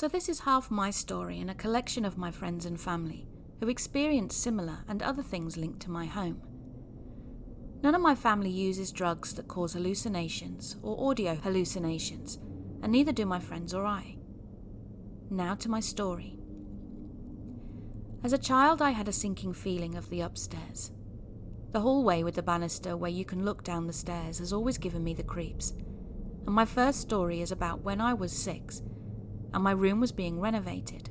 So this is half my story and a collection of my friends and family who experienced similar and other things linked to my home. None of my family uses drugs that cause hallucinations or audio hallucinations, and neither do my friends or I. Now to my story. As a child, I had a sinking feeling of the upstairs. The hallway with the banister where you can look down the stairs has always given me the creeps, and my first story is about when I was 6 and my room was being renovated.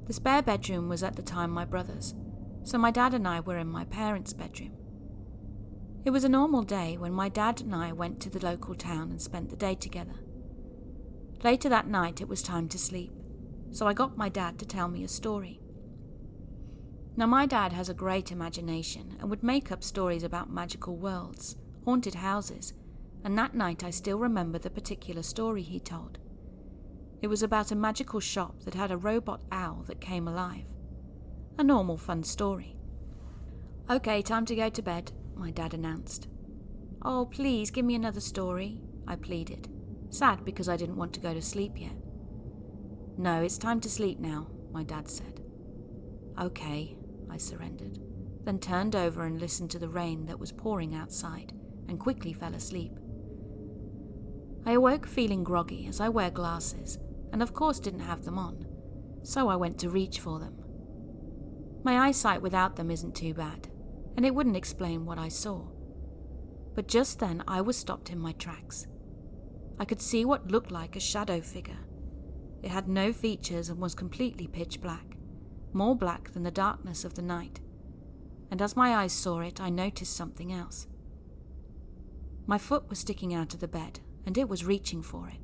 The spare bedroom was at the time my brother's, so my dad and I were in my parents' bedroom. It was a normal day when my dad and I went to the local town and spent the day together. Later that night it was time to sleep, so I got my dad to tell me a story. Now my dad has a great imagination and would make up stories about magical worlds, haunted houses, and that night I still remember the particular story he told. It was about a magical shop that had a robot owl that came alive. A normal fun story. "Okay, time to go to bed," my dad announced. "Oh, please give me another story," I pleaded, sad because I didn't want to go to sleep yet. "No, it's time to sleep now," my dad said. "Okay," I surrendered, then turned over and listened to the rain that was pouring outside and quickly fell asleep. I awoke feeling groggy as I wear glasses and of course didn't have them on, so I went to reach for them. My eyesight without them isn't too bad, and it wouldn't explain what I saw. But just then I was stopped in my tracks. I could see what looked like a shadow figure. It had no features and was completely pitch black, more black than the darkness of the night. And as my eyes saw it, I noticed something else. My foot was sticking out of the bed, and it was reaching for it.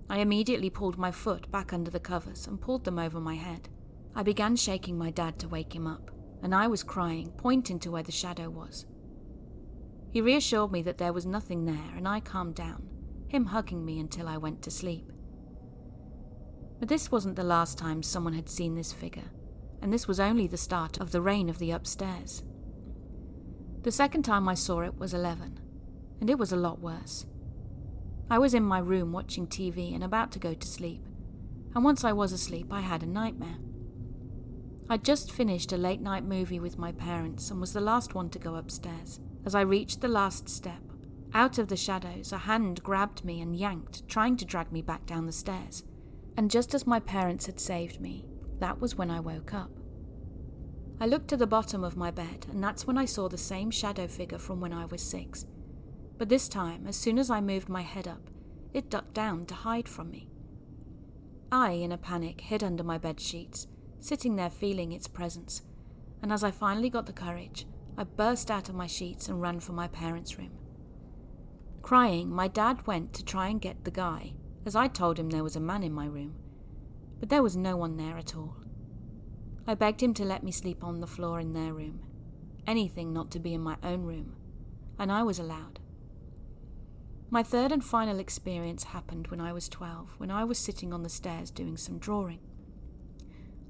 I immediately pulled my foot back under the covers and pulled them over my head. I began shaking my dad to wake him up, and I was crying, pointing to where the shadow was. He reassured me that there was nothing there, and I calmed down, him hugging me until I went to sleep. But this wasn't the last time someone had seen this figure, and this was only the start of the reign of the upstairs. The second time I saw it was 11, and it was a lot worse. I was in my room watching TV and about to go to sleep, and once I was asleep I had a nightmare. I'd just finished a late-night movie with my parents and was the last one to go upstairs. As I reached the last step, out of the shadows a hand grabbed me and yanked, trying to drag me back down the stairs. And just as my parents had saved me, that was when I woke up. I looked to the bottom of my bed, and that's when I saw the same shadow figure from when I was 6. But this time, as soon as I moved my head up, it ducked down to hide from me. I, in a panic, hid under my bed sheets, sitting there feeling its presence, and as I finally got the courage, I burst out of my sheets and ran for my parents' room. Crying, my dad went to try and get the guy, as I told him there was a man in my room, but there was no one there at all. I begged him to let me sleep on the floor in their room, anything not to be in my own room, and I was allowed. My third and final experience happened when I was 12, when I was sitting on the stairs doing some drawing.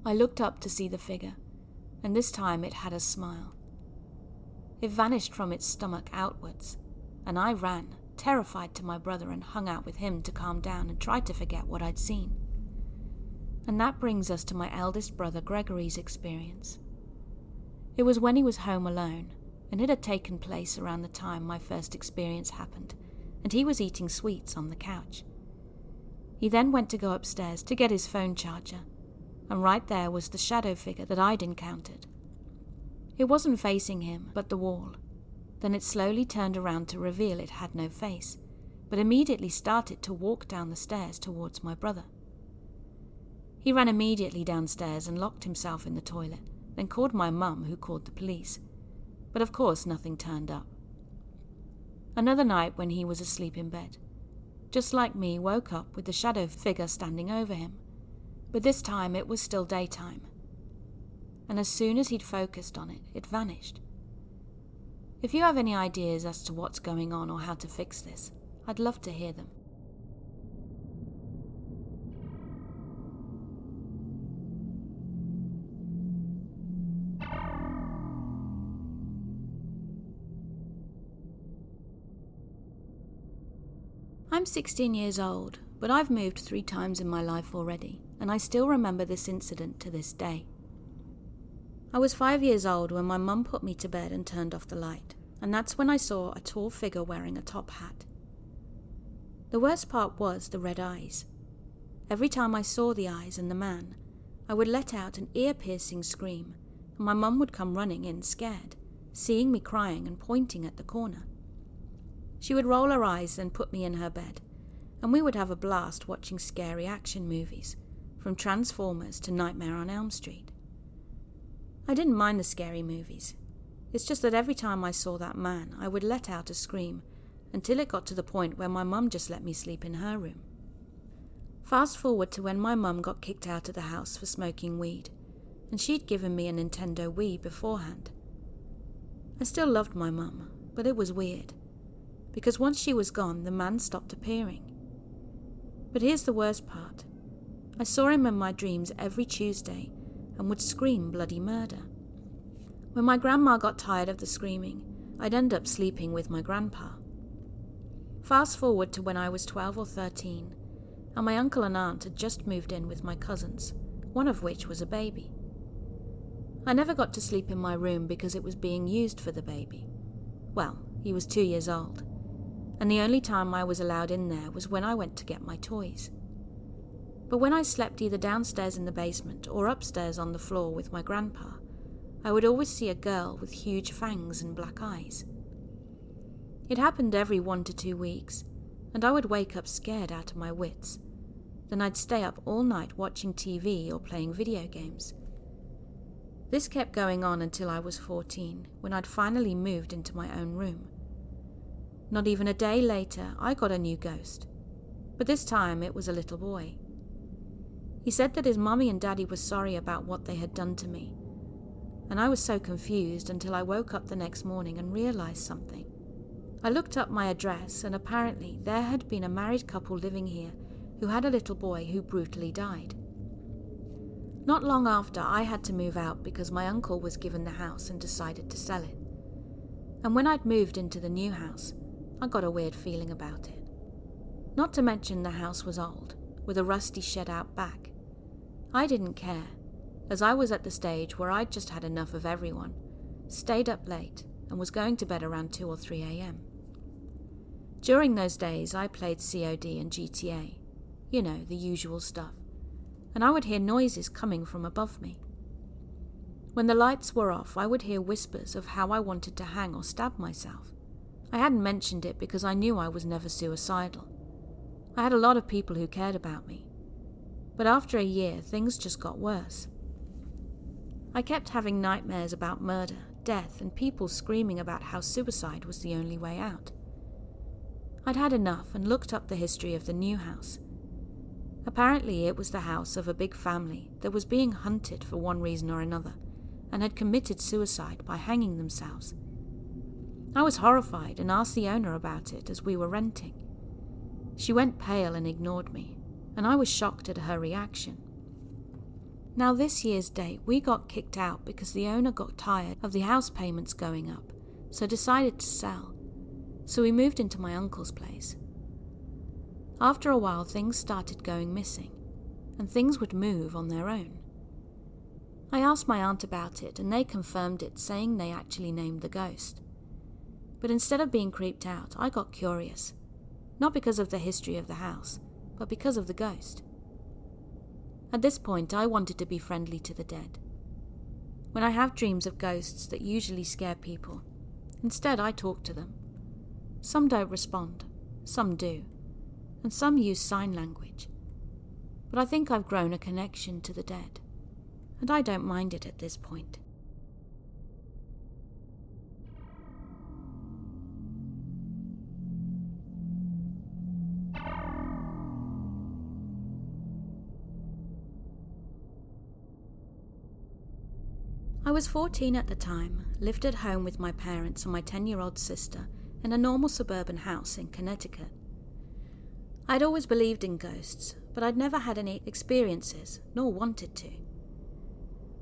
I looked up to see the figure, and this time it had a smile. It vanished from its stomach outwards, and I ran, terrified, to my brother and hung out with him to calm down and try to forget what I'd seen. And that brings us to my eldest brother Gregory's experience. It was when he was home alone, and it had taken place around the time my first experience happened, and he was eating sweets on the couch. He then went to go upstairs to get his phone charger, and right there was the shadow figure that I'd encountered. It wasn't facing him, but the wall. Then it slowly turned around to reveal it had no face, but immediately started to walk down the stairs towards my brother. He ran immediately downstairs and locked himself in the toilet, then called my mum, who called the police. But of course nothing turned up. Another night when he was asleep in bed, just like me, woke up with the shadow figure standing over him, but this time it was still daytime. And as soon as he'd focused on it, it vanished. If you have any ideas as to what's going on or how to fix this, I'd love to hear them. I'm 16 years old, but I've moved 3 times in my life already, and I still remember this incident to this day. I was 5 years old when my mum put me to bed and turned off the light, and that's when I saw a tall figure wearing a top hat. The worst part was the red eyes. Every time I saw the eyes and the man, I would let out an ear-piercing scream, and my mum would come running in scared, seeing me crying and pointing at the corner. She would roll her eyes and put me in her bed, and we would have a blast watching scary action movies, from Transformers to Nightmare on Elm Street. I didn't mind the scary movies. It's just that every time I saw that man, I would let out a scream, until it got to the point where my mum just let me sleep in her room. Fast forward to when my mum got kicked out of the house for smoking weed, and she'd given me a Nintendo Wii beforehand. I still loved my mum, but it was weird, because once she was gone, the man stopped appearing. But here's the worst part. I saw him in my dreams every Tuesday and would scream bloody murder. When my grandma got tired of the screaming, I'd end up sleeping with my grandpa. Fast forward to when I was 12 or 13, and my uncle and aunt had just moved in with my cousins, one of which was a baby. I never got to sleep in my room because it was being used for the baby. Well, he was 2 years old, and the only time I was allowed in there was when I went to get my toys. But when I slept either downstairs in the basement or upstairs on the floor with my grandpa, I would always see a girl with huge fangs and black eyes. It happened every 1 to 2 weeks, and I would wake up scared out of my wits. Then I'd stay up all night watching TV or playing video games. This kept going on until I was 14, when I'd finally moved into my own room. Not even a day later, I got a new ghost, but this time it was a little boy. He said that his mummy and daddy were sorry about what they had done to me, and I was so confused until I woke up the next morning and realized something. I looked up my address, and apparently there had been a married couple living here who had a little boy who brutally died. Not long after, I had to move out because my uncle was given the house and decided to sell it. And when I'd moved into the new house, I got a weird feeling about it. Not to mention the house was old, with a rusty shed out back. I didn't care, as I was at the stage where I'd just had enough of everyone, stayed up late, and was going to bed around 2 or 3 a.m. During those days, I played COD and GTA, you know, the usual stuff, and I would hear noises coming from above me. When the lights were off, I would hear whispers of how I wanted to hang or stab myself. I hadn't mentioned it because I knew I was never suicidal. I had a lot of people who cared about me, but after a year, things just got worse. I kept having nightmares about murder, death, and people screaming about how suicide was the only way out. I'd had enough and looked up the history of the new house. Apparently it was the house of a big family that was being hunted for one reason or another, and had committed suicide by hanging themselves. I was horrified and asked the owner about it as we were renting. She went pale and ignored me, and I was shocked at her reaction. Now this year's date, we got kicked out because the owner got tired of the house payments going up, so decided to sell. So we moved into my uncle's place. After a while, things started going missing, and things would move on their own. I asked my aunt about it, and they confirmed it, saying they actually named the ghost. But instead of being creeped out, I got curious, not because of the history of the house, but because of the ghost. At this point, I wanted to be friendly to the dead. When I have dreams of ghosts that usually scare people, instead I talk to them. Some don't respond, some do, and some use sign language. But I think I've grown a connection to the dead, and I don't mind it at this point. I was 14 at the time, lived at home with my parents and my 10-year-old sister in a normal suburban house in Connecticut. I'd always believed in ghosts, but I'd never had any experiences, nor wanted to.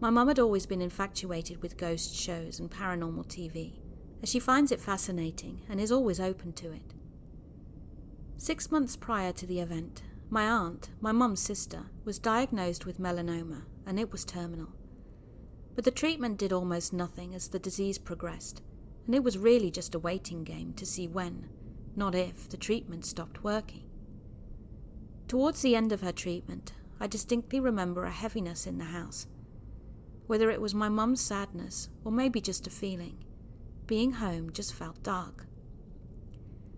My mum had always been infatuated with ghost shows and paranormal TV, as she finds it fascinating and is always open to it. 6 months prior to the event, my aunt, my mum's sister, was diagnosed with melanoma and it was terminal. But the treatment did almost nothing as the disease progressed, and it was really just a waiting game to see when, not if, the treatment stopped working. Towards the end of her treatment, I distinctly remember a heaviness in the house. Whether it was my mum's sadness or maybe just a feeling, being home just felt dark.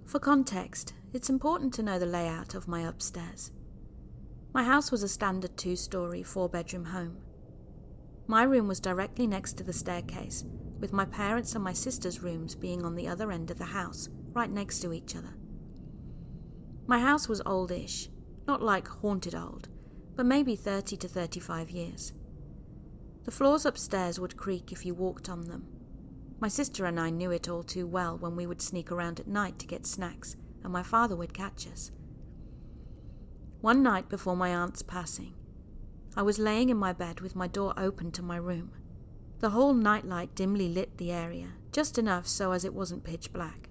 For context, it's important to know the layout of my upstairs. My house was a standard 2-story, 4-bedroom home. My room was directly next to the staircase, with my parents' and my sister's rooms being on the other end of the house, right next to each other. My house was oldish, not like haunted old, but maybe 30 to 35 years. The floors upstairs would creak if you walked on them. My sister and I knew it all too well when we would sneak around at night to get snacks, and my father would catch us. One night before my aunt's passing, I was laying in my bed with my door open to my room. The whole nightlight dimly lit the area, just enough so as it wasn't pitch black.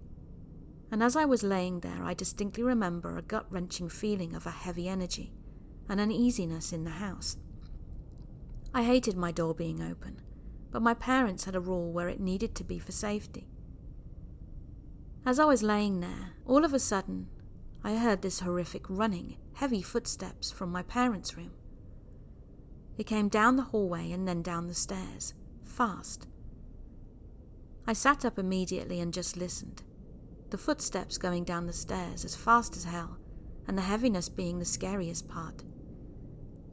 And as I was laying there, I distinctly remember a gut-wrenching feeling of a heavy energy, an uneasiness in the house. I hated my door being open, but my parents had a rule where it needed to be for safety. As I was laying there, all of a sudden, I heard this horrific running, heavy footsteps from my parents' room. It came down the hallway and then down the stairs, fast. I sat up immediately and just listened. The footsteps going down the stairs as fast as hell, and the heaviness being the scariest part.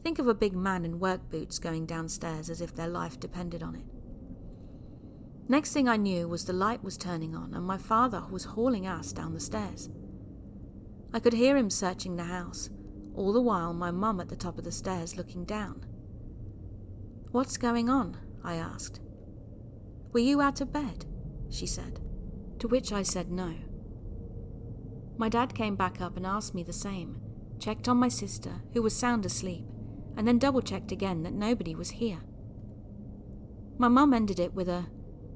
Think of a big man in work boots going downstairs as if their life depended on it. Next thing I knew was the light was turning on and my father was hauling ass down the stairs. I could hear him searching the house, all the while my mum at the top of the stairs looking down. "What's going on?" I asked. "Were you out of bed?" she said, to which I said no. My dad came back up and asked me the same, checked on my sister, who was sound asleep, and then double-checked again that nobody was here. My mum ended it with a,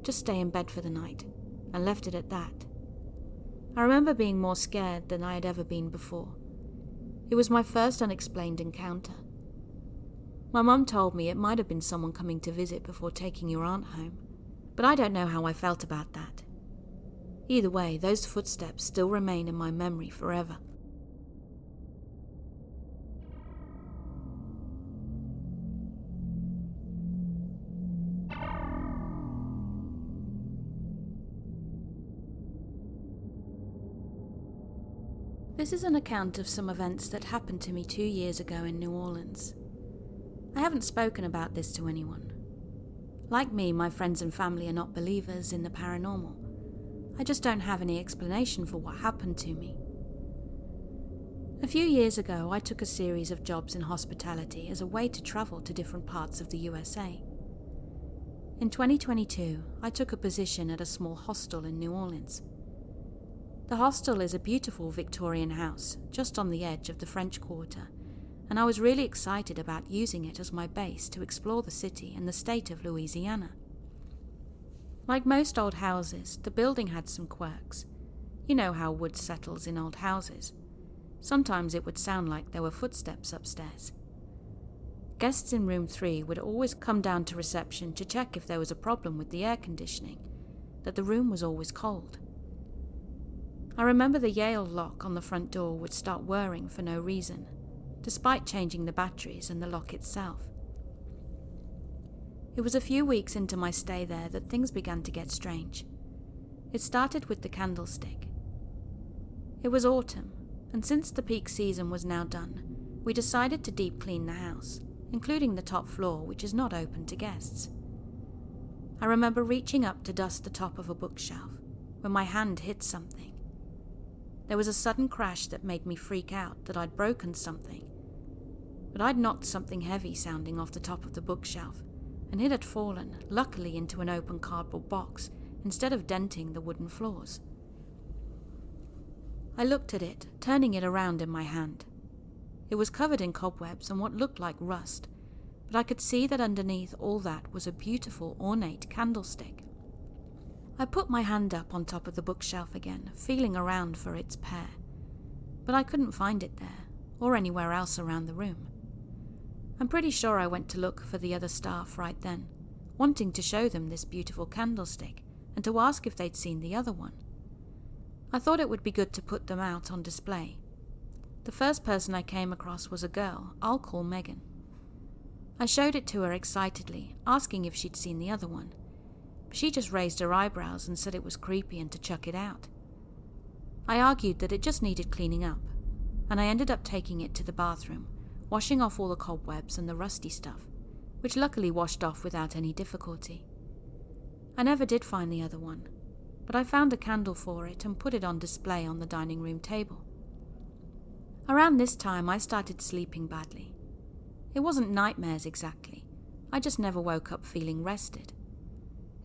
"Just stay in bed for the night," and left it at that. I remember being more scared than I had ever been before. It was my first unexplained encounter. My mum told me it might have been someone coming to visit before taking your aunt home, but I don't know how I felt about that. Either way, those footsteps still remain in my memory forever. This is an account of some events that happened to me 2 years ago in New Orleans. I haven't spoken about this to anyone. Like me, my friends and family are not believers in the paranormal. I just don't have any explanation for what happened to me. A few years ago, I took a series of jobs in hospitality as a way to travel to different parts of the USA. In 2022, I took a position at a small hostel in New Orleans. The hostel is a beautiful Victorian house just on the edge of the French Quarter, and I was really excited about using it as my base to explore the city and the state of Louisiana. Like most old houses, the building had some quirks. You know how wood settles in old houses. Sometimes it would sound like there were footsteps upstairs. Guests in room 3 would always come down to reception to check if there was a problem with the air conditioning, that the room was always cold. I remember the Yale lock on the front door would start whirring for no reason, despite changing the batteries and the lock itself. It was a few weeks into my stay there that things began to get strange. It started with the candlestick. It was autumn, and since the peak season was now done, we decided to deep clean the house, including the top floor, which is not open to guests. I remember reaching up to dust the top of a bookshelf, when my hand hit something. There was a sudden crash that made me freak out that I'd broken something. But I'd knocked something heavy sounding off the top of the bookshelf, and it had fallen, luckily, into an open cardboard box instead of denting the wooden floors. I looked at it, turning it around in my hand. It was covered in cobwebs and what looked like rust, but I could see that underneath all that was a beautiful, ornate candlestick. I put my hand up on top of the bookshelf again, feeling around for its pair, but I couldn't find it there, or anywhere else around the room. I'm pretty sure I went to look for the other staff right then, wanting to show them this beautiful candlestick and to ask if they'd seen the other one. I thought it would be good to put them out on display. The first person I came across was a girl I'll call Megan. I showed it to her excitedly, asking if she'd seen the other one. She just raised her eyebrows and said it was creepy and to chuck it out. I argued that it just needed cleaning up, and I ended up taking it to the bathroom, washing off all the cobwebs and the rusty stuff, which luckily washed off without any difficulty. I never did find the other one, but I found a candle for it and put it on display on the dining room table. Around this time, I started sleeping badly. It wasn't nightmares exactly, I just never woke up feeling rested.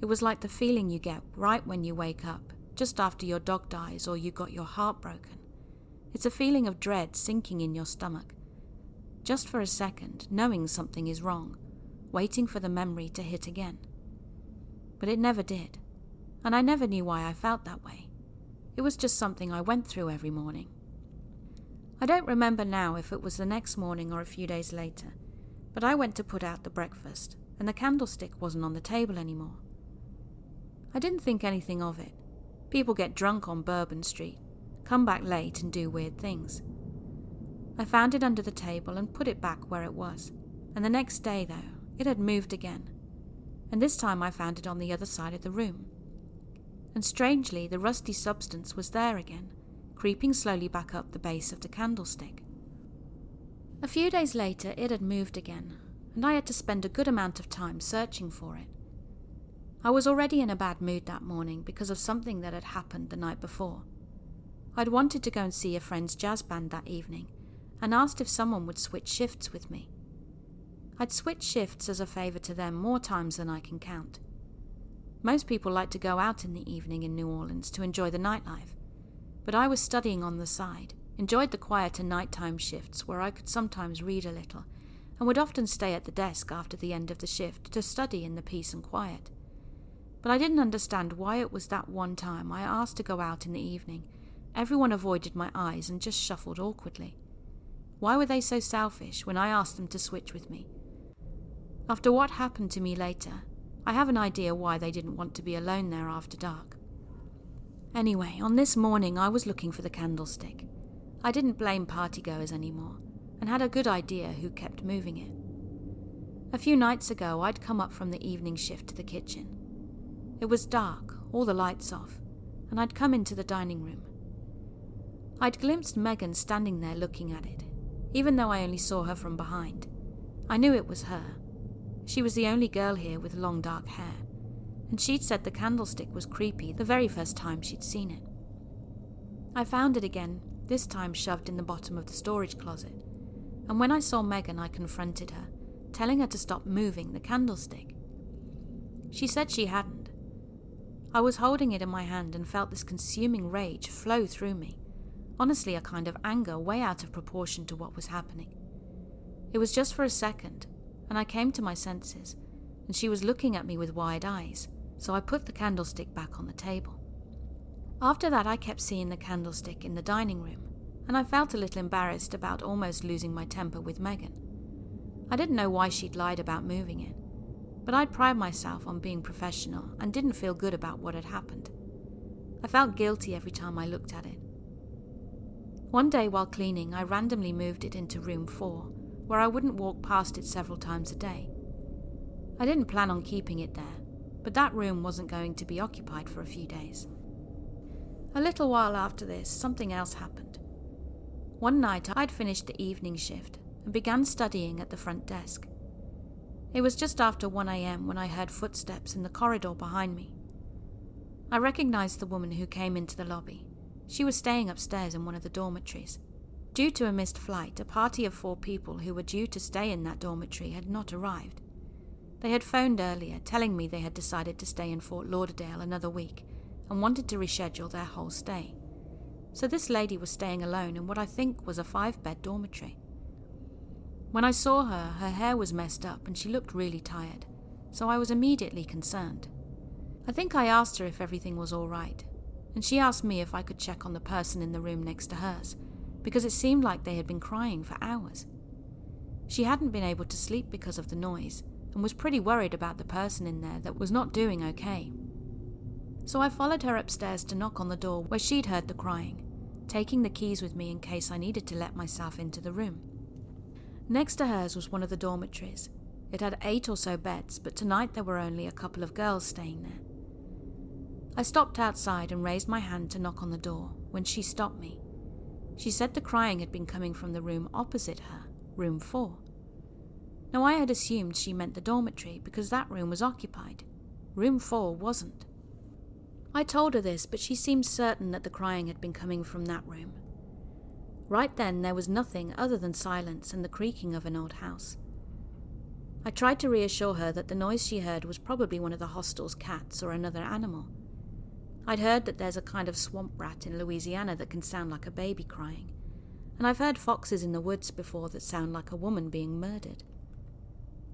It was like the feeling you get right when you wake up, just after your dog dies or you got your heart broken. It's a feeling of dread sinking in your stomach. Just for a second, knowing something is wrong, waiting for the memory to hit again. But it never did, and I never knew why I felt that way. It was just something I went through every morning. I don't remember now if it was the next morning or a few days later, but I went to put out the breakfast, and the candlestick wasn't on the table anymore. I didn't think anything of it. People get drunk on Bourbon Street, come back late and do weird things. I found it under the table and put it back where it was, and the next day, though, it had moved again, and this time I found it on the other side of the room. And strangely, the rusty substance was there again, creeping slowly back up the base of the candlestick. A few days later, it had moved again, and I had to spend a good amount of time searching for it. I was already in a bad mood that morning because of something that had happened the night before. I'd wanted to go and see a friend's jazz band that evening, and asked if someone would switch shifts with me. I'd switched shifts as a favour to them more times than I can count. Most people like to go out in the evening in New Orleans to enjoy the nightlife, but I was studying on the side, enjoyed the quieter nighttime shifts where I could sometimes read a little, and would often stay at the desk after the end of the shift to study in the peace and quiet. But I didn't understand why it was that one time I asked to go out in the evening, everyone avoided my eyes and just shuffled awkwardly. Why were they so selfish when I asked them to switch with me? After what happened to me later, I have an idea why they didn't want to be alone there after dark. Anyway, on this morning I was looking for the candlestick. I didn't blame partygoers anymore, and had a good idea who kept moving it. A few nights ago I'd come up from the evening shift to the kitchen. It was dark, all the lights off, and I'd come into the dining room. I'd glimpsed Megan standing there looking at it. Even though I only saw her from behind, I knew it was her. She was the only girl here with long dark hair, and she'd said the candlestick was creepy the very first time she'd seen it. I found it again, this time shoved in the bottom of the storage closet, and when I saw Megan I confronted her, telling her to stop moving the candlestick. She said she hadn't. I was holding it in my hand and felt this consuming rage flow through me. Honestly, a kind of anger way out of proportion to what was happening. It was just for a second, and I came to my senses, and she was looking at me with wide eyes, so I put the candlestick back on the table. After that, I kept seeing the candlestick in the dining room, and I felt a little embarrassed about almost losing my temper with Megan. I didn't know why she'd lied about moving it, but I'd pride myself on being professional and didn't feel good about what had happened. I felt guilty every time I looked at it. One day while cleaning, I randomly moved it into room 4, where I wouldn't walk past it several times a day. I didn't plan on keeping it there, but that room wasn't going to be occupied for a few days. A little while after this, something else happened. One night, I'd finished the evening shift and began studying at the front desk. It was just after 1 a.m. when I heard footsteps in the corridor behind me. I recognized the woman who came into the lobby. She was staying upstairs in one of the dormitories. Due to a missed flight, a party of 4 people who were due to stay in that dormitory had not arrived. They had phoned earlier, telling me they had decided to stay in Fort Lauderdale another week and wanted to reschedule their whole stay. So this lady was staying alone in what I think was a 5-bed dormitory. When I saw her, her hair was messed up and she looked really tired, so I was immediately concerned. I think I asked her if everything was all right, and she asked me if I could check on the person in the room next to hers, because it seemed like they had been crying for hours. She hadn't been able to sleep because of the noise and was pretty worried about the person in there that was not doing okay. So I followed her upstairs to knock on the door where she'd heard the crying, taking the keys with me in case I needed to let myself into the room. Next to hers was one of the dormitories. It had 8 or so beds, but tonight there were only a couple of girls staying there. I stopped outside and raised my hand to knock on the door when she stopped me. She said the crying had been coming from the room opposite her, room 4. Now I had assumed she meant the dormitory because that room was occupied. Room 4 wasn't. I told her this, but she seemed certain that the crying had been coming from that room. Right then there was nothing other than silence and the creaking of an old house. I tried to reassure her that the noise she heard was probably one of the hostel's cats or another animal. I'd heard that there's a kind of swamp rat in Louisiana that can sound like a baby crying, and I've heard foxes in the woods before that sound like a woman being murdered.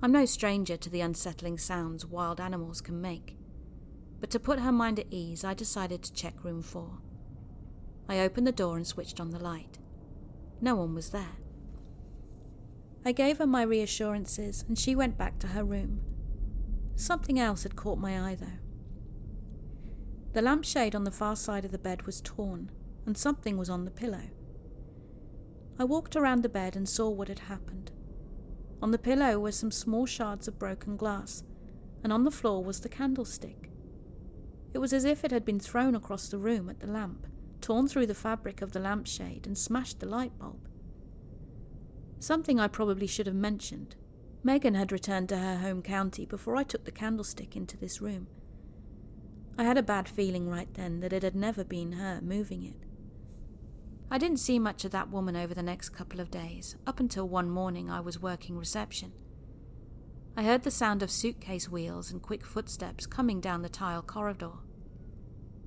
I'm no stranger to the unsettling sounds wild animals can make, but to put her mind at ease, I decided to check room 4. I opened the door and switched on the light. No one was there. I gave her my reassurances and she went back to her room. Something else had caught my eye though. The lampshade on the far side of the bed was torn and something was on the pillow. I walked around the bed and saw what had happened. On the pillow were some small shards of broken glass, and on the floor was the candlestick. It was as if it had been thrown across the room at the lamp, torn through the fabric of the lampshade and smashed the light bulb. Something I probably should have mentioned. Megan had returned to her home county before I took the candlestick into this room. I had a bad feeling right then that it had never been her moving it. I didn't see much of that woman over the next couple of days, up until one morning I was working reception. I heard the sound of suitcase wheels and quick footsteps coming down the tile corridor.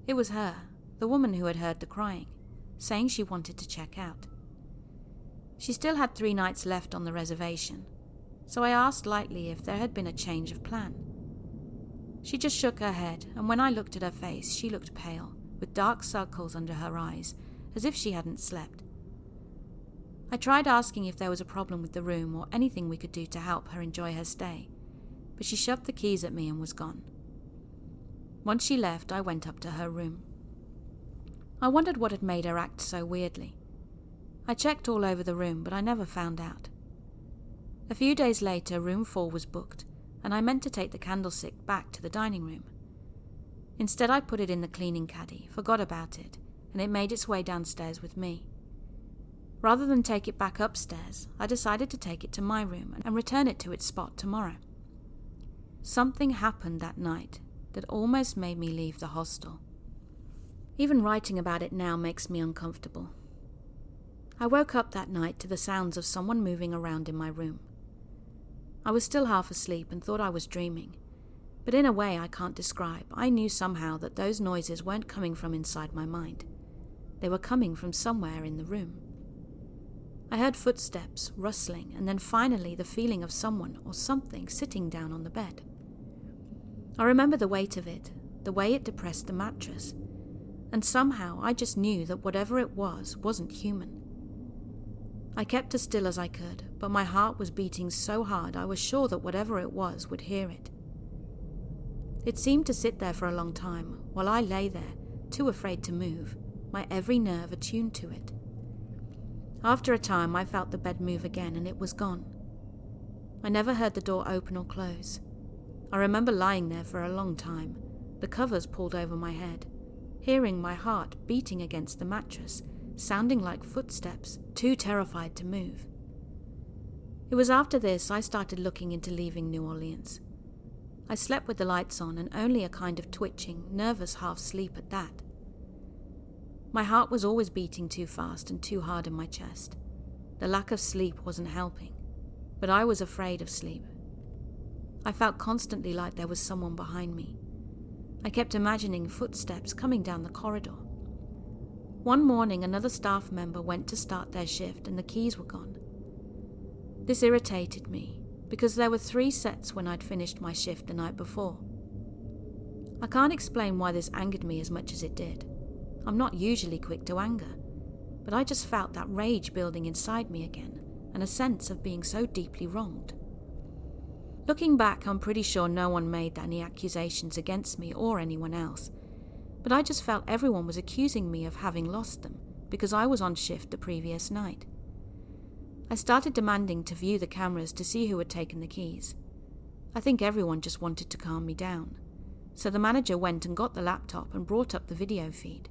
It was her, the woman who had heard the crying, saying she wanted to check out. She still had 3 nights left on the reservation, so I asked lightly if there had been a change of plan. She just shook her head, and when I looked at her face, she looked pale, with dark circles under her eyes, as if she hadn't slept. I tried asking if there was a problem with the room or anything we could do to help her enjoy her stay, but she shoved the keys at me and was gone. Once she left, I went up to her room. I wondered what had made her act so weirdly. I checked all over the room, but I never found out. A few days later, room 4 was booked, and I meant to take the candlestick back to the dining room. Instead, I put it in the cleaning caddy, forgot about it, and it made its way downstairs with me. Rather than take it back upstairs, I decided to take it to my room and return it to its spot tomorrow. Something happened that night that almost made me leave the hostel. Even writing about it now makes me uncomfortable. I woke up that night to the sounds of someone moving around in my room. I was still half asleep and thought I was dreaming, but in a way I can't describe, I knew somehow that those noises weren't coming from inside my mind. They were coming from somewhere in the room. I heard footsteps, rustling, and then finally the feeling of someone or something sitting down on the bed. I remember the weight of it, the way it depressed the mattress, and somehow I just knew that whatever it was wasn't human. I kept as still as I could, but my heart was beating so hard I was sure that whatever it was would hear it. It seemed to sit there for a long time, while I lay there, too afraid to move, my every nerve attuned to it. After a time, I felt the bed move again, and it was gone. I never heard the door open or close. I remember lying there for a long time, the covers pulled over my head, hearing my heart beating against the mattress, sounding like footsteps, too terrified to move. It was after this I started looking into leaving New Orleans. I slept with the lights on and only a kind of twitching, nervous half-sleep at that. My heart was always beating too fast and too hard in my chest. The lack of sleep wasn't helping, but I was afraid of sleep. I felt constantly like there was someone behind me. I kept imagining footsteps coming down the corridor. One morning, another staff member went to start their shift and the keys were gone. This irritated me, because there were 3 sets when I'd finished my shift the night before. I can't explain why this angered me as much as it did. I'm not usually quick to anger, but I just felt that rage building inside me again, and a sense of being so deeply wronged. Looking back, I'm pretty sure no one made any accusations against me or anyone else, but I just felt everyone was accusing me of having lost them because I was on shift the previous night. I started demanding to view the cameras to see who had taken the keys. I think everyone just wanted to calm me down, so the manager went and got the laptop and brought up the video feed.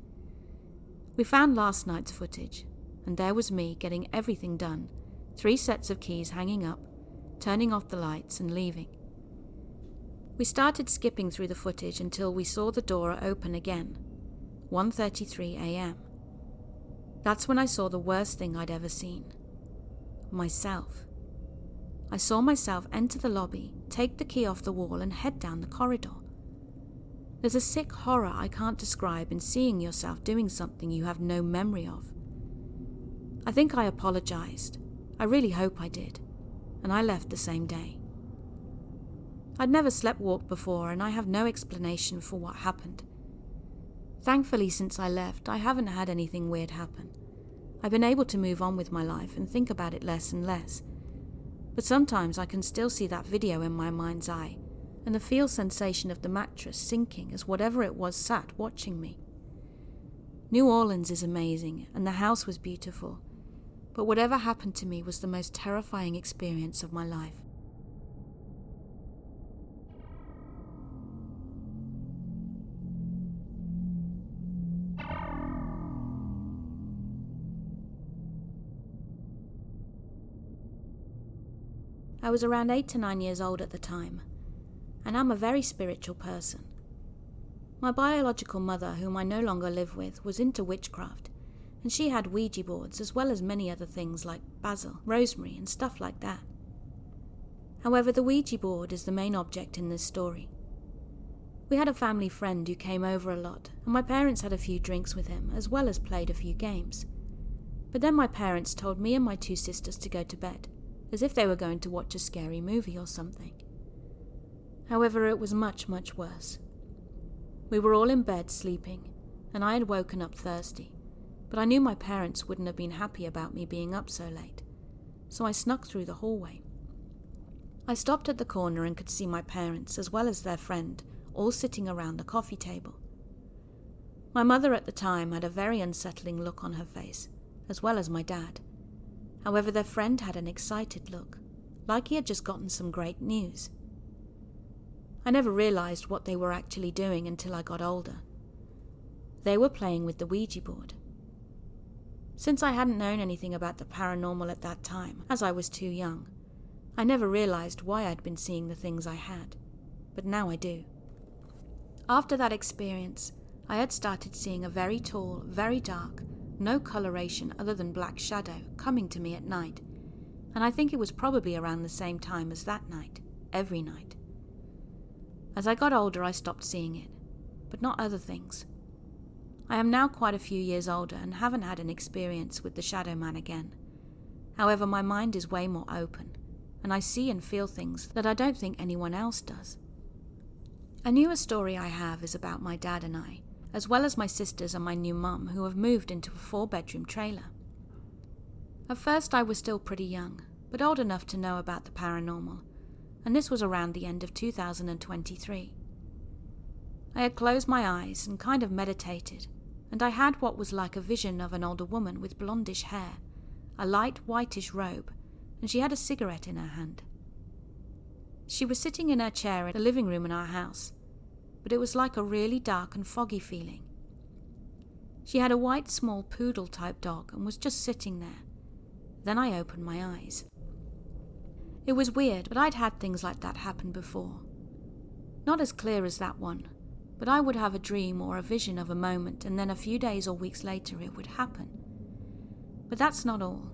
We found last night's footage, and there was me getting everything done, 3 sets of keys hanging up, turning off the lights and leaving. We started skipping through the footage until we saw the door open again, 1:33 a.m. That's when I saw the worst thing I'd ever seen. Myself. I saw myself enter the lobby, take the key off the wall and head down the corridor. There's a sick horror I can't describe in seeing yourself doing something you have no memory of. I think I apologized. I really hope I did. And I left the same day. I'd never sleptwalked before, and I have no explanation for what happened. Thankfully, since I left, I haven't had anything weird happen. I've been able to move on with my life and think about it less and less. But sometimes I can still see that video in my mind's eye, and the feel sensation of the mattress sinking as whatever it was sat watching me. New Orleans is amazing, and the house was beautiful, but whatever happened to me was the most terrifying experience of my life. I was around 8 to 9 years old at the time, and I'm a very spiritual person. My biological mother, whom I no longer live with, was into witchcraft, and she had Ouija boards as well as many other things like basil, rosemary and stuff like that. However, the Ouija board is the main object in this story. We had a family friend who came over a lot, and my parents had a few drinks with him as well as played a few games. But then my parents told me and my 2 sisters to go to bed, as if they were going to watch a scary movie or something. However, it was much, much worse. We were all in bed sleeping, and I had woken up thirsty, but I knew my parents wouldn't have been happy about me being up so late, so I snuck through the hallway. I stopped at the corner and could see my parents, as well as their friend, all sitting around the coffee table. My mother at the time had a very unsettling look on her face, as well as my dad. However, their friend had an excited look, like he had just gotten some great news. I never realized what they were actually doing until I got older. They were playing with the Ouija board. Since I hadn't known anything about the paranormal at that time, as I was too young, I never realized why I'd been seeing the things I had, but now I do. After that experience, I had started seeing a very tall, very dark, no coloration other than black shadow coming to me at night, and I think it was probably around the same time as that night, every night. As I got older, I stopped seeing it, but not other things. I am now quite a few years older and haven't had an experience with the Shadow Man again. However, my mind is way more open, and I see and feel things that I don't think anyone else does. A newer story I have is about my dad and I, as well as my sisters and my new mum, who have moved into a 4-bedroom trailer. At first I was still pretty young, but old enough to know about the paranormal, and this was around the end of 2023. I had closed my eyes and kind of meditated, and I had what was like a vision of an older woman with blondish hair, a light whitish robe, and she had a cigarette in her hand. She was sitting in her chair in the living room in our house, but it was like a really dark and foggy feeling. She had a white small poodle-type dog and was just sitting there. Then I opened my eyes. It was weird, but I'd had things like that happen before. Not as clear as that one, but I would have a dream or a vision of a moment, and then a few days or weeks later it would happen. But that's not all.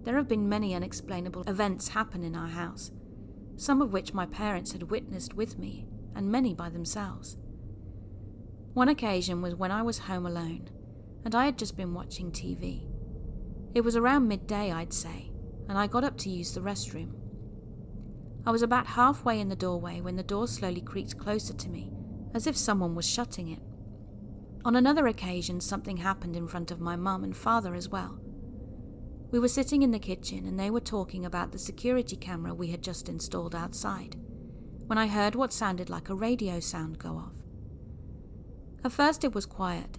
There have been many unexplainable events happen in our house, some of which my parents had witnessed with me, and many by themselves. One occasion was when I was home alone, and I had just been watching TV. It was around midday, I'd say, and I got up to use the restroom. I was about halfway in the doorway when the door slowly creaked closer to me, as if someone was shutting it. On another occasion, something happened in front of my mum and father as well. We were sitting in the kitchen and they were talking about the security camera we had just installed outside, when I heard what sounded like a radio sound go off. At first it was quiet,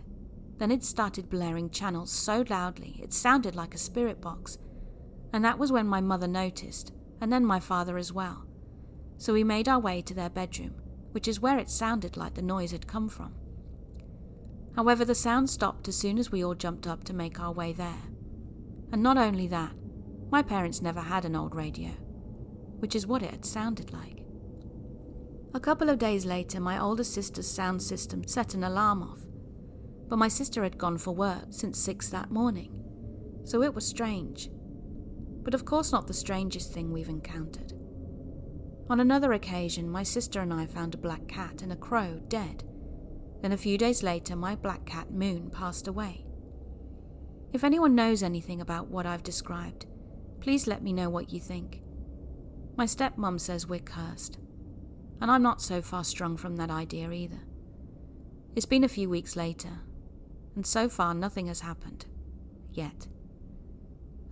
then it started blaring channels so loudly it sounded like a spirit box, and that was when my mother noticed, and then my father as well. So we made our way to their bedroom, which is where it sounded like the noise had come from. However, the sound stopped as soon as we all jumped up to make our way there. And not only that, my parents never had an old radio, which is what it had sounded like. A couple of days later, my older sister's sound system set an alarm off, but my sister had gone for work since 6 that morning, so it was strange. But of course not the strangest thing we've encountered. On another occasion, my sister and I found a black cat and a crow dead. Then a few days later, my black cat Moon passed away. If anyone knows anything about what I've described, please let me know what you think. My stepmom says we're cursed, and I'm not so far strung from that idea either. It's been a few weeks later, and so far nothing has happened. Yet.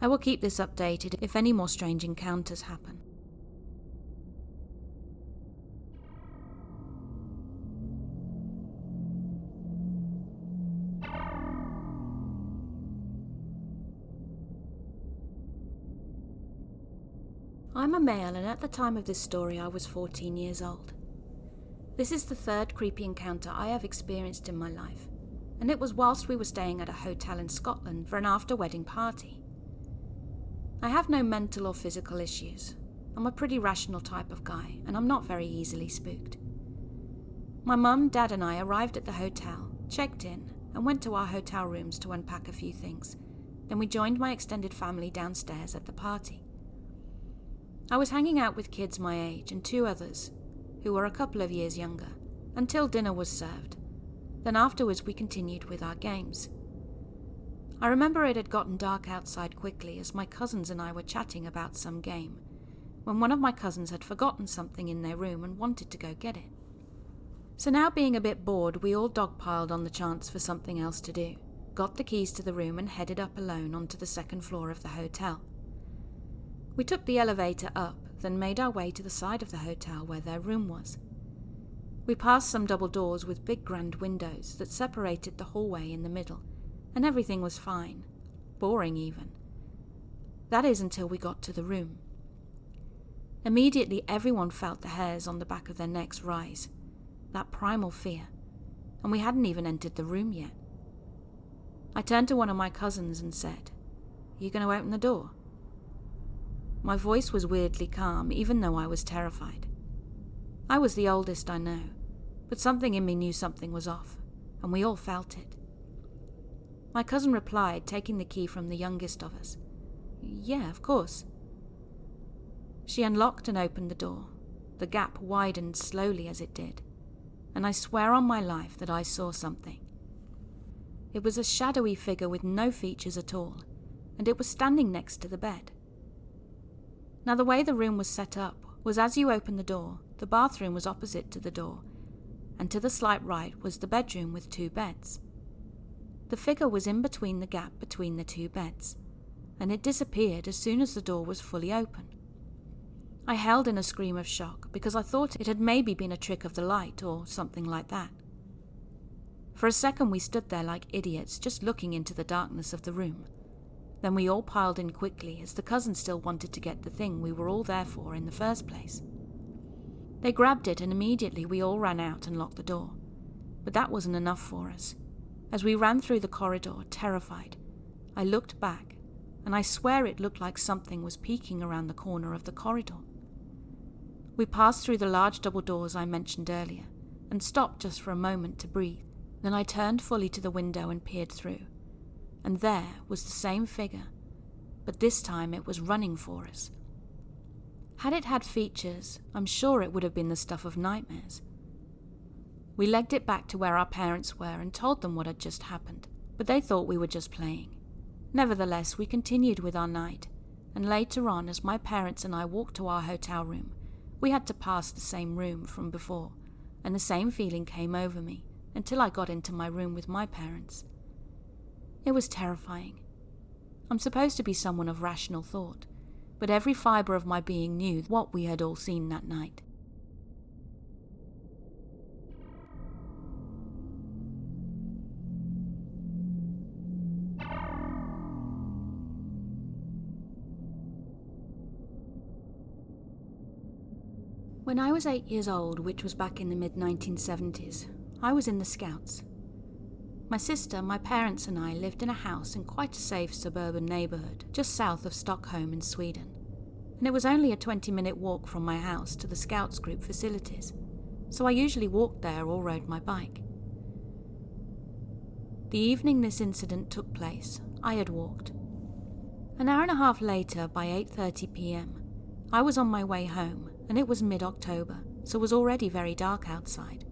I will keep this updated if any more strange encounters happen. I'm a male, and at the time of this story I was 14 years old. This is the third creepy encounter I have experienced in my life, and it was whilst we were staying at a hotel in Scotland for an after-wedding party. I have no mental or physical issues. I'm a pretty rational type of guy, and I'm not very easily spooked. My mum, dad and I arrived at the hotel, checked in, and went to our hotel rooms to unpack a few things. Then we joined my extended family downstairs at the party. I was hanging out with kids my age and 2 others, who were a couple of years younger, until dinner was served. Then afterwards we continued with our games. I remember it had gotten dark outside quickly as my cousins and I were chatting about some game, when one of my cousins had forgotten something in their room and wanted to go get it. So now, being a bit bored, we all dogpiled on the chance for something else to do, got the keys to the room and headed up alone onto the 2nd floor of the hotel. We took the elevator up, then made our way to the side of the hotel where their room was. We passed some double doors with big grand windows that separated the hallway in the middle, and everything was fine, boring even. That is until we got to the room. Immediately everyone felt the hairs on the back of their necks rise, that primal fear, and we hadn't even entered the room yet. I turned to one of my cousins and said, "You going to open the door?" My voice was weirdly calm, even though I was terrified. I was the oldest, I know, but something in me knew something was off, and we all felt it. My cousin replied, taking the key from the youngest of us. "Yeah, of course." She unlocked and opened the door. The gap widened slowly as it did, and I swear on my life that I saw something. It was a shadowy figure with no features at all, and it was standing next to the bed. Now, the way the room was set up was, as you opened the door, the bathroom was opposite to the door, and to the slight right was the bedroom with 2 beds. The figure was in between the gap between the 2 beds, and it disappeared as soon as the door was fully open. I held in a scream of shock because I thought it had maybe been a trick of the light or something like that. For a second we stood there like idiots, just looking into the darkness of the room. Then we all piled in quickly as the cousin still wanted to get the thing we were all there for in the first place. They grabbed it and immediately we all ran out and locked the door. But that wasn't enough for us. As we ran through the corridor, terrified, I looked back, and I swear it looked like something was peeking around the corner of the corridor. We passed through the large double doors I mentioned earlier, and stopped just for a moment to breathe. Then I turned fully to the window and peered through, and there was the same figure, but this time it was running for us. Had it had features, I'm sure it would have been the stuff of nightmares. We legged it back to where our parents were and told them what had just happened, but they thought we were just playing. Nevertheless, we continued with our night, and later on, as my parents and I walked to our hotel room, we had to pass the same room from before, and the same feeling came over me, until I got into my room with my parents. It was terrifying. I'm supposed to be someone of rational thought, but every fibre of my being knew what we had all seen that night. When I was 8 years old, which was back in the mid-1970s, I was in the Scouts. My sister, my parents and I lived in a house in quite a safe suburban neighbourhood just south of Stockholm in Sweden, and it was only a 20-minute walk from my house to the Scouts group facilities, so I usually walked there or rode my bike. The evening this incident took place, I had walked. An hour and a half later, by 8:30 p.m, I was on my way home, and it was mid-October, so it was already very dark outside.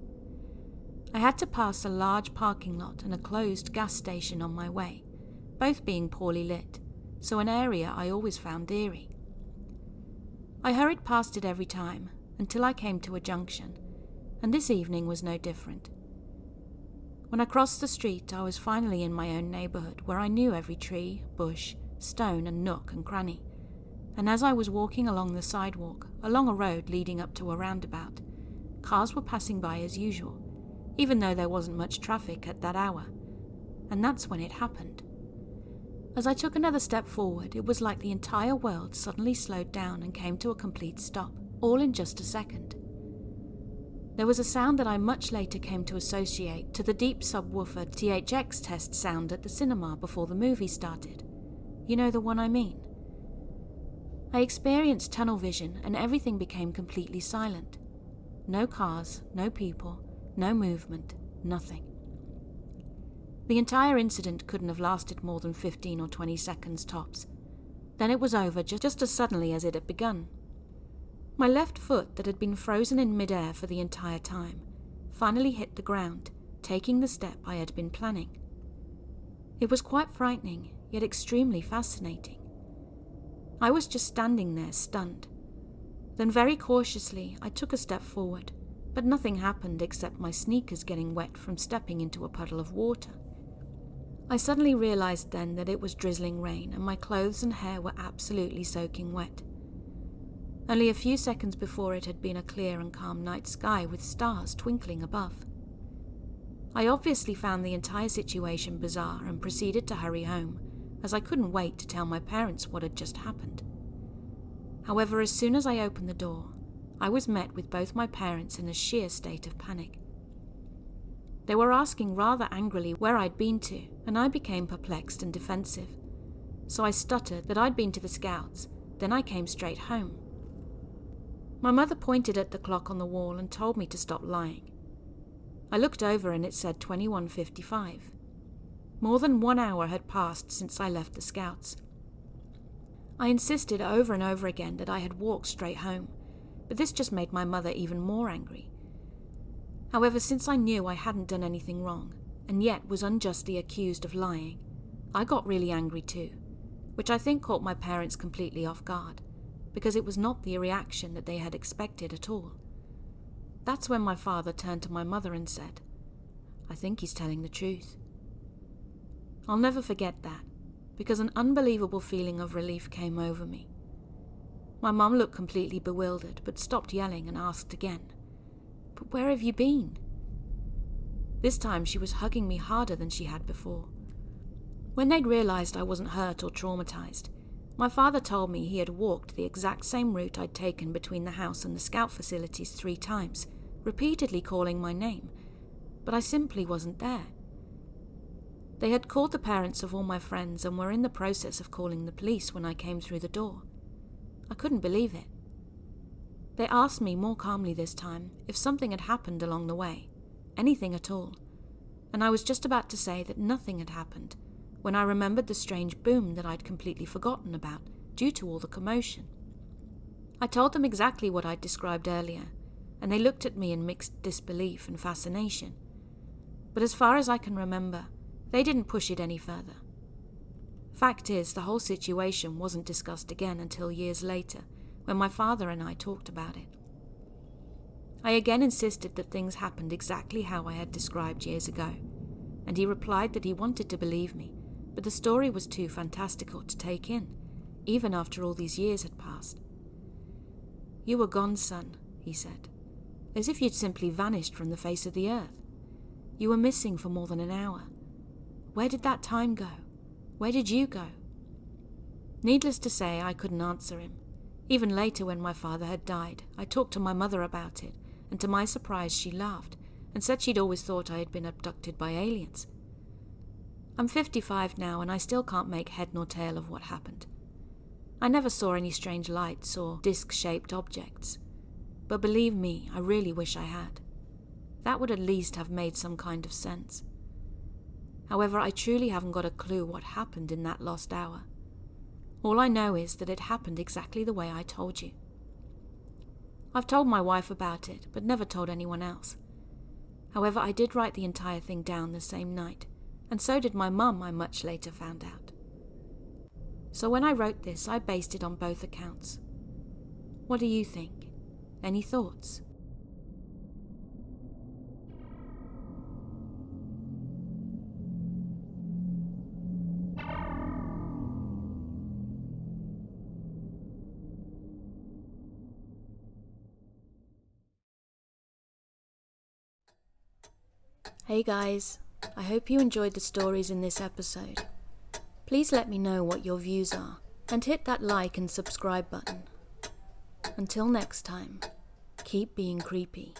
I had to pass a large parking lot and a closed gas station on my way, both being poorly lit, so an area I always found eerie. I hurried past it every time, until I came to a junction, and this evening was no different. When I crossed the street, I was finally in my own neighbourhood, where I knew every tree, bush, stone and nook and cranny, and as I was walking along the sidewalk, along a road leading up to a roundabout, cars were passing by as usual, even though there wasn't much traffic at that hour, and that's when it happened. As I took another step forward, it was like the entire world suddenly slowed down and came to a complete stop, all in just a second. There was a sound that I much later came to associate to the deep subwoofer THX test sound at the cinema before the movie started. You know the one I mean? I experienced tunnel vision and everything became completely silent. No cars, no people, no movement, nothing. The entire incident couldn't have lasted more than 15 or 20 seconds tops. Then it was over just as suddenly as it had begun. My left foot, that had been frozen in midair for the entire time, finally hit the ground, taking the step I had been planning. It was quite frightening, yet extremely fascinating. I was just standing there, stunned. Then very cautiously, I took a step forward, but nothing happened except my sneakers getting wet from stepping into a puddle of water. I suddenly realized then that it was drizzling rain and my clothes and hair were absolutely soaking wet. Only a few seconds before it had been a clear and calm night sky with stars twinkling above. I obviously found the entire situation bizarre and proceeded to hurry home, as I couldn't wait to tell my parents what had just happened. However, as soon as I opened the door, I was met with both my parents in a sheer state of panic. They were asking rather angrily where I'd been to, and I became perplexed and defensive. So I stuttered that I'd been to the Scouts, then I came straight home. My mother pointed at the clock on the wall and told me to stop lying. I looked over and it said 21:55. More than 1 hour had passed since I left the Scouts. I insisted over and over again that I had walked straight home, but this just made my mother even more angry. However, since I knew I hadn't done anything wrong, and yet was unjustly accused of lying, I got really angry too, which I think caught my parents completely off guard, because it was not the reaction that they had expected at all. That's when my father turned to my mother and said, "I think he's telling the truth." I'll never forget that, because an unbelievable feeling of relief came over me. My mum looked completely bewildered, but stopped yelling and asked again, "But where have you been?" This time she was hugging me harder than she had before. When they'd realized I wasn't hurt or traumatized, my father told me he had walked the exact same route I'd taken between the house and the Scout facilities 3 times, repeatedly calling my name, but I simply wasn't there. They had called the parents of all my friends and were in the process of calling the police when I came through the door. I couldn't believe it. They asked me more calmly this time if something had happened along the way, anything at all, and I was just about to say that nothing had happened when I remembered the strange boom that I'd completely forgotten about due to all the commotion. I told them exactly what I'd described earlier, and they looked at me in mixed disbelief and fascination. But as far as I can remember, they didn't push it any further. Fact is, the whole situation wasn't discussed again until years later, when my father and I talked about it. I again insisted that things happened exactly how I had described years ago, and he replied that he wanted to believe me, but the story was too fantastical to take in, even after all these years had passed. "You were gone, son," he said, "as if you'd simply vanished from the face of the earth. You were missing for more than an hour. Where did that time go? Where did you go?" Needless to say, I couldn't answer him. Even later, when my father had died, I talked to my mother about it, and to my surprise she laughed and said she'd always thought I had been abducted by aliens. I'm 55 now, and I still can't make head nor tail of what happened. I never saw any strange lights or disc-shaped objects, but believe me, I really wish I had. That would at least have made some kind of sense. However, I truly haven't got a clue what happened in that lost hour. All I know is that it happened exactly the way I told you. I've told my wife about it, but never told anyone else. However, I did write the entire thing down the same night, and so did my mum, I much later found out. So when I wrote this, I based it on both accounts. What do you think? Any thoughts? Hey guys, I hope you enjoyed the stories in this episode. Please let me know what your views are, and hit that like and subscribe button. Until next time, keep being creepy.